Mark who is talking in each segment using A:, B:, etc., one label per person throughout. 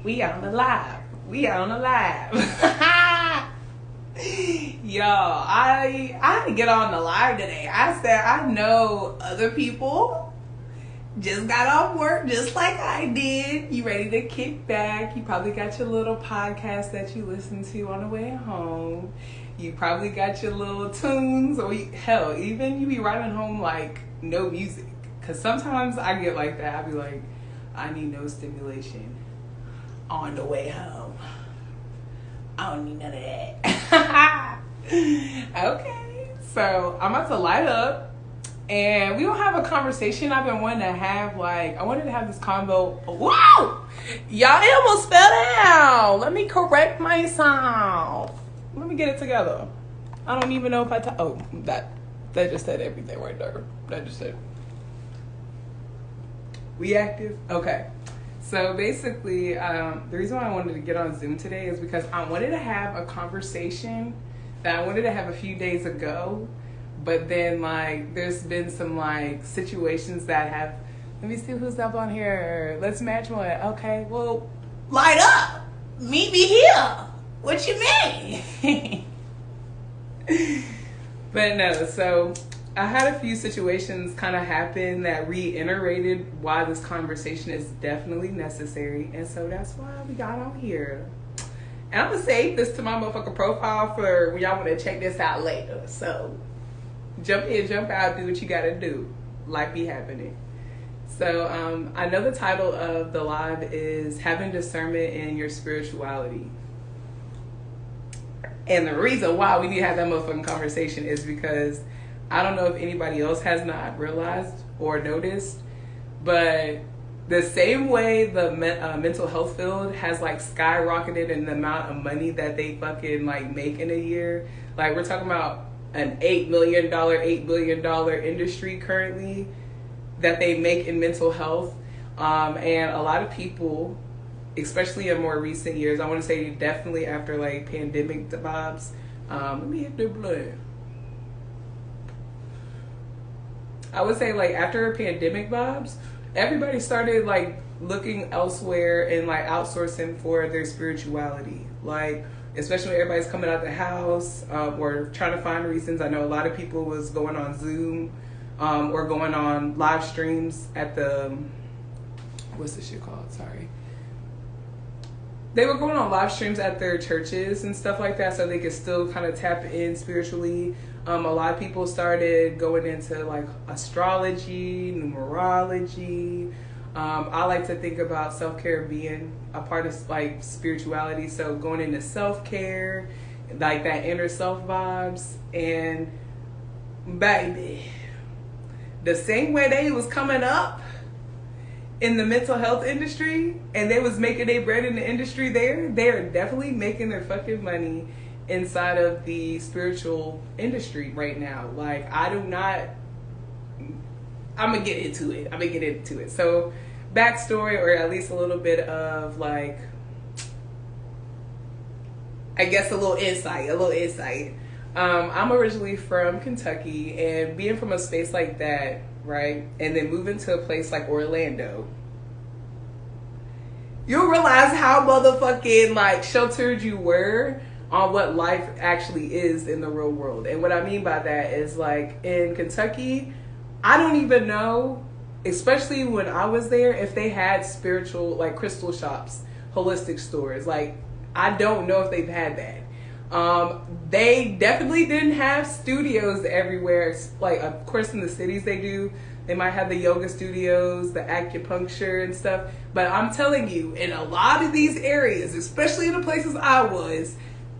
A: We on the live. We on the live. Yo, I had to get on the live today. I said I know other people just got off work just like I did. You ready to kick back. You probably got your little podcast that you listen to on the way home. You probably got your little tunes, or hell, even you be riding home like no music. Because sometimes I get like that. I be like, I need no stimulation on the way home. I don't need none of that. Okay, so I'm about to light up, and we don't have a conversation I've been wanting to have. Like, I wanted to have this convo. Whoa! Y'all almost fell down. Let me correct myself. Let me get it together. I don't even know if that just said everything right there. That just said. We active? Okay. So basically, the reason why I wanted to get on Zoom today is because I wanted to have a conversation that I wanted to have a few days ago, but then like there's been some like situations that have. Let me see who's up on here. Let's match one. Okay, well, light up. Meet me here. What you mean? But no, so I had a few situations kind of happen that reiterated why this conversation is definitely necessary. And so that's why we got on here. And I'm going to save this to my motherfucking profile for when y'all want to check this out later. So jump in, jump out, do what you got to do. Life be happening. So I know the title of the live is Having Discernment in Your Spirituality. And the reason why we need to have that motherfucking conversation is because I don't know if anybody else has not realized or noticed, but the same way the mental health field has like skyrocketed in the amount of money that they fucking like make in a year. Like we're talking about an $8 billion industry currently that they make in mental health. And a lot of people, especially in more recent years, I want to say definitely after like pandemic vibes. Let me hit the blood. I would say like after pandemic vibes, everybody started like looking elsewhere and like outsourcing for their spirituality. Like especially when everybody's coming out the house or trying to find reasons. I know a lot of people was going on Zoom or going on live streams at the, what's this shit called? Sorry. They were going on live streams at their churches and stuff like that so they could still kind of tap in spiritually. A lot of people started going into like astrology, numerology. I like to think about self-care being a part of like spirituality. So going into self-care, like that inner self vibes. And baby, the same way they was coming up in the mental health industry and they was making their bread in the industry there, they are definitely making their fucking money inside of the spiritual industry right now. Like I'm gonna get into it. So backstory, or at least a little bit of like, I guess a little insight. I'm originally from Kentucky, and being from a space like that, right, and then moving to a place like Orlando, you'll realize how motherfucking like sheltered you were on what life actually is in the real world. And what I mean by that is like in Kentucky, I don't even know, especially when I was there, if they had spiritual like crystal shops, holistic stores. Like I don't know if they've had that. They definitely didn't have studios everywhere. Like of course in the cities they do. They might have the yoga studios, the acupuncture and stuff. But I'm telling you, in a lot of these areas, especially in the places I was,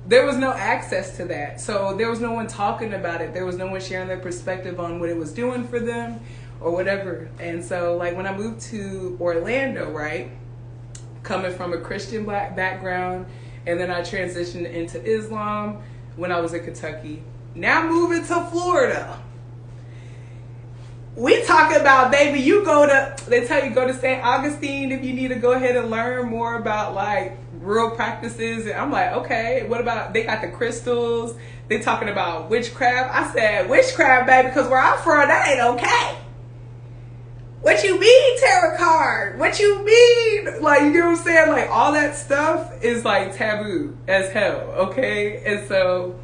A: there was no access to that. So there was no one talking about it. There was no one sharing their perspective on what it was doing for them or whatever. And so like when I moved to Orlando, right, coming from a Christian black background, and then I transitioned into Islam when I was in Kentucky. Now moving to Florida. We talk about, baby, they tell you go to St. Augustine if you need to go ahead and learn more about like real practices. And I'm like, okay, what about, they got the crystals. They talking about witchcraft. I said, witchcraft, baby, because where I'm from, that ain't okay. What you mean tarot card? What you mean? Like, you know what I'm saying? Like, all that stuff is like taboo as hell, okay? And so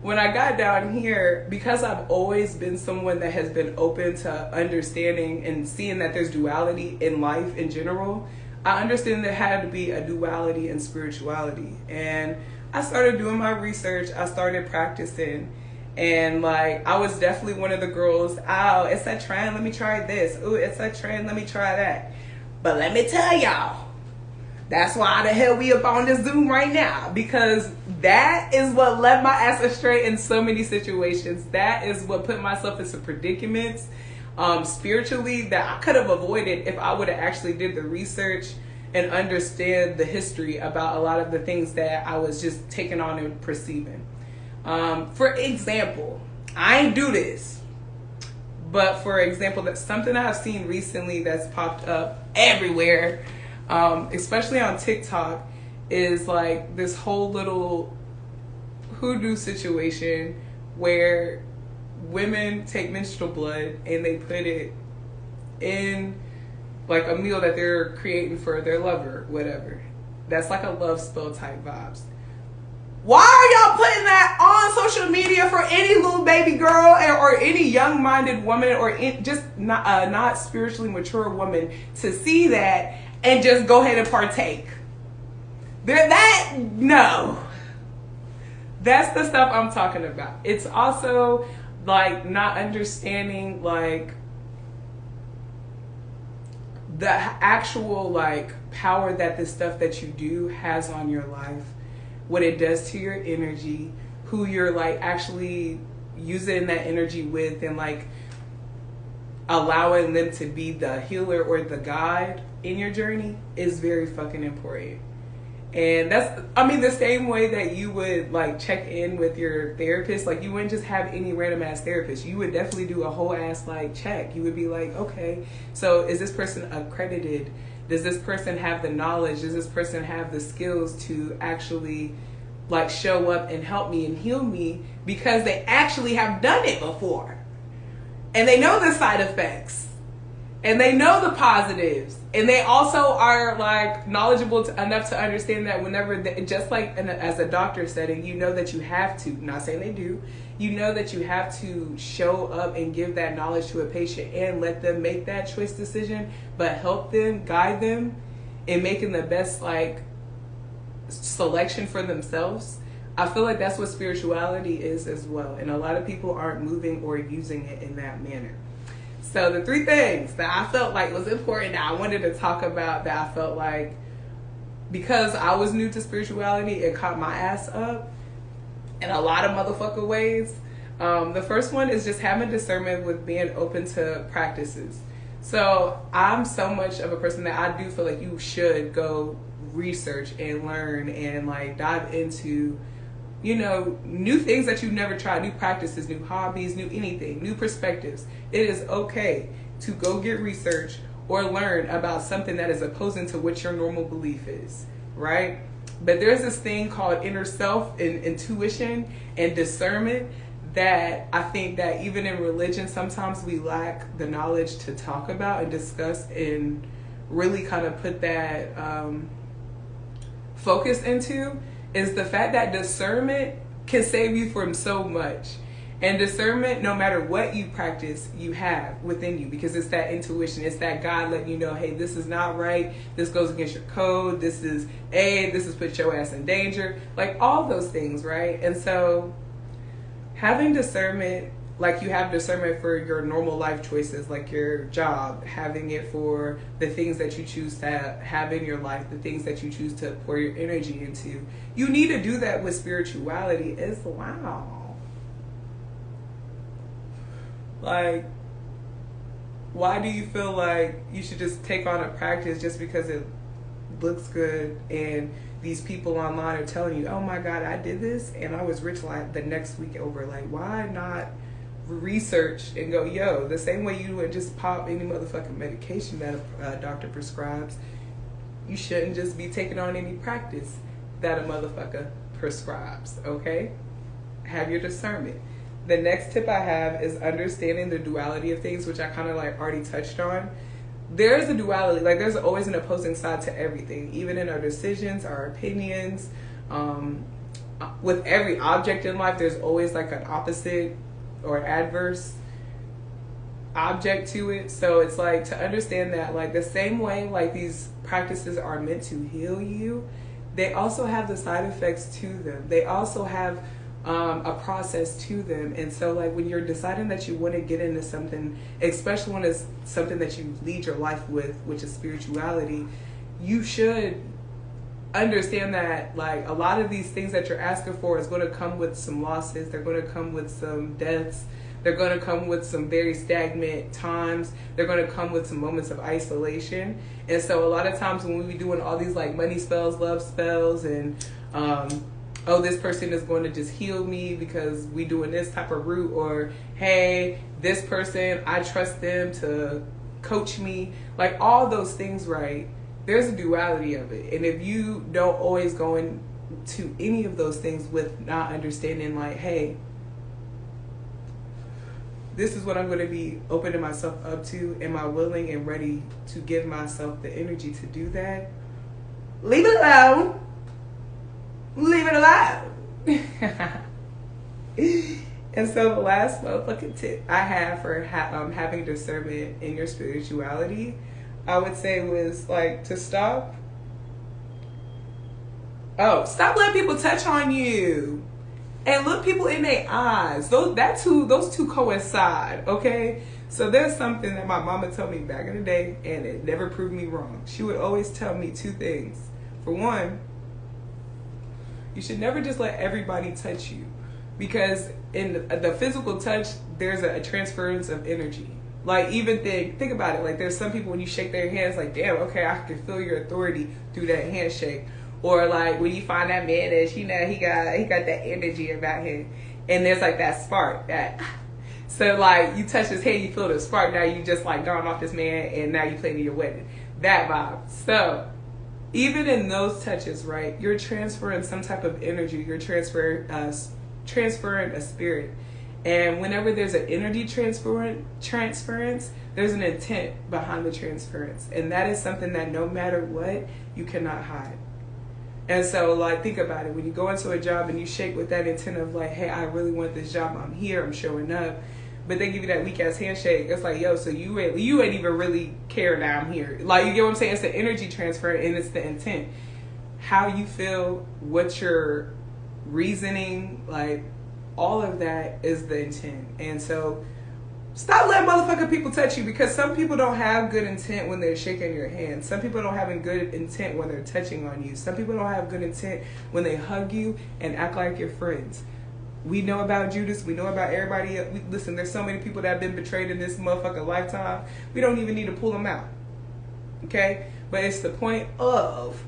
A: when I got down here, because I've always been someone that has been open to understanding and seeing that there's duality in life in general, I understand there had to be a duality in spirituality. And I started doing my research. I started practicing. And like, I was definitely one of the girls, oh, it's a trend, let me try this. Ooh, it's a trend, let me try that. But let me tell y'all, that's why the hell we up on this Zoom right now. Because that is what led my ass astray in so many situations. That is what put myself in some predicaments spiritually that I could have avoided if I would have actually did the research and understand the history about a lot of the things that I was just taking on and perceiving. For example, I ain't do this, but for example, that's something I've seen recently that's popped up everywhere, especially on TikTok, is like this whole little hoodoo situation where women take menstrual blood and they put it in like a meal that they're creating for their lover, whatever. That's like a love spell type vibes. Why are y'all putting that on social media for any little baby girl or any young-minded woman or just not spiritually mature woman to see that and just go ahead and partake? No. That's the stuff I'm talking about. It's also like not understanding like the actual like power that the stuff that you do has on your life, what it does to your energy, who you're like actually using that energy with, and like allowing them to be the healer or the guide in your journey is very fucking important. And that's, I mean, the same way that you would like check in with your therapist, like you wouldn't just have any random ass therapist. You would definitely do a whole ass like check. You would be like, okay, so is this person accredited? Does this person have the knowledge? Does this person have the skills to actually like show up and help me and heal me because they actually have done it before? And they know the side effects. And they know the positives. And they also are like knowledgeable enough to understand that whenever, just like as a doctor setting, you know that you have to, not saying they do, you know that you have to show up and give that knowledge to a patient and let them make that choice decision, but help them, guide them in making the best like selection for themselves. I feel like that's what spirituality is as well. And a lot of people aren't moving or using it in that manner. So the three things that I felt like was important that I wanted to talk about, that I felt like because I was new to spirituality, it caught my ass up in a lot of motherfucker ways. The first one is just having discernment with being open to practices. So I'm so much of a person that I do feel like you should go research and learn and like dive into, you know, new things that you've never tried, new practices, new hobbies, new anything, new perspectives. It is okay to go get research or learn about something that is opposing to what your normal belief is, right? But there's this thing called inner self and intuition and discernment that I think that even in religion, sometimes we lack the knowledge to talk about and discuss and really kind of put that focus into, is the fact that discernment can save you from so much. And discernment, no matter what you practice, you have within you, because it's that intuition. It's that God letting you know, hey, this is not right. This goes against your code. This is put your ass in danger. Like all those things, right? And so having discernment, like you have discernment for your normal life choices, like your job, having it for the things that you choose to have in your life, the things that you choose to pour your energy into. You need to do that with spirituality as well. Like, why do you feel like you should just take on a practice just because it looks good and these people online are telling you, oh my God, I did this and I was rich like the next week over? Like, why not research and go, yo, the same way you would just pop any motherfucking medication that a doctor prescribes, you shouldn't just be taking on any practice that a motherfucker prescribes, okay? Have your discernment. The next tip I have is understanding the duality of things, which I kind of like already touched on. There's a duality, like there's always an opposing side to everything, even in our decisions, our opinions. With every object in life, there's always like an opposite or adverse object to it. So it's like to understand that, like the same way like these practices are meant to heal you, they also have the side effects to them. They also have a process to them. And so like when you're deciding that you want to get into something, especially when it's something that you lead your life with, which is spirituality, you should understand that like a lot of these things that you're asking for is going to come with some losses. They're going to come with some deaths. They're going to come with some very stagnant times. They're going to come with some moments of isolation. And so a lot of times when we be doing all these like money spells, love spells, and oh, this person is going to just heal me because we doing this type of route, or hey, this person, I trust them to coach me, like all those things, right? There's a duality of it. And if you don't always go into any of those things with not understanding like, hey, this is what I'm going to be opening myself up to, am I willing and ready to give myself the energy to do that? Leave it alone. Leave it alone. And so the last motherfucking tip I have for having discernment in your spirituality, I would say was like to stop letting people touch on you and look people in their eyes. Those two coincide, okay? So there's something that my mama told me back in the day, and it never proved me wrong. She would always tell me two things. For one, you should never just let everybody touch you, because in the physical touch, there's a transference of energy. Like even think about it. Like there's some people when you shake their hands, like damn, okay, I can feel your authority through that handshake. Or like when you find that man that he got that energy about him, and there's like that spark that. So like you touch his hand, you feel the spark. Now you just like gone off this man, and now you plan your wedding. That vibe. So even in those touches, right, you're transferring some type of energy. You're transferring a spirit. And whenever there's an energy transference, there's an intent behind the transference. And that is something that no matter what, you cannot hide. And so, like, think about it. When you go into a job and you shake with that intent of like, hey, I really want this job. I'm here. I'm showing up. But they give you that weak-ass handshake. It's like, yo, so you ain't even really care that I'm here. Like, you get what I'm saying? It's the energy transfer and it's the intent. How you feel, what your reasoning, like, all of that is the intent. And so stop letting motherfucking people touch you, because some people don't have good intent when they're shaking your hand. Some people don't have good intent when they're touching on you. Some people don't have good intent when they hug you and act like you're friends. We know about Judas. We know about everybody else. Listen, there's so many people that have been betrayed in this motherfucking lifetime. We don't even need to pull them out. Okay? But it's the point of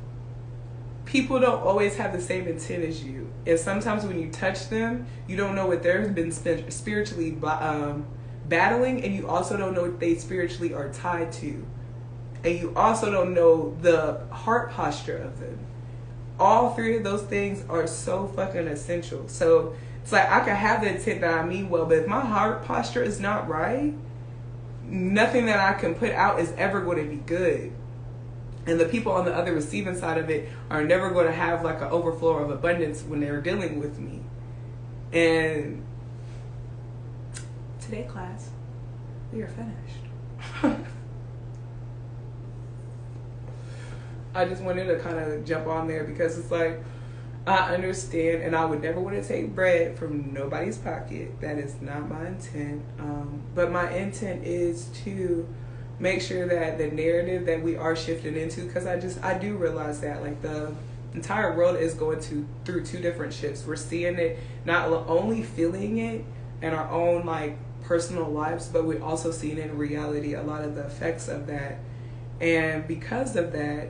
A: people don't always have the same intent as you. And sometimes when you touch them, you don't know what they've been spiritually battling, and you also don't know what they spiritually are tied to. And you also don't know the heart posture of them. All three of those things are so fucking essential. So it's like I can have the intent that I mean well, but if my heart posture is not right, nothing that I can put out is ever going to be good. And the people on the other receiving side of it are never going to have like an overflow of abundance when they're dealing with me. And today, class, we are finished. I just wanted to kind of jump on there because it's like, I understand, and I would never want to take bread from nobody's pocket. That is not my intent. But my intent is to make sure that the narrative that we are shifting into, because I do realize that like the entire world is going through two different shifts. We're seeing it, not only feeling it in our own like personal lives, but we're also seeing in reality a lot of the effects of that. And because of that,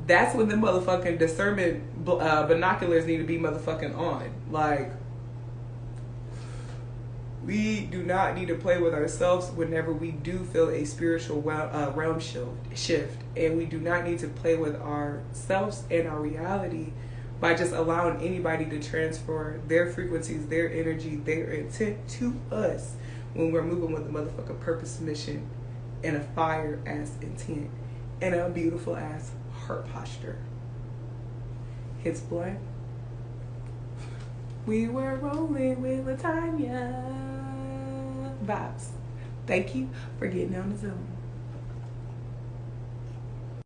A: that's when the motherfucking discernment binoculars need to be motherfucking on. Like, we do not need to play with ourselves whenever we do feel a spiritual realm shift. And we do not need to play with ourselves and our reality by just allowing anybody to transfer their frequencies, their energy, their intent to us when we're moving with a motherfucking purpose, mission, and a fire ass intent and a beautiful ass heart posture. Hits blunt. We were rolling with Latonya vibes. Thank you for getting on the Zoom.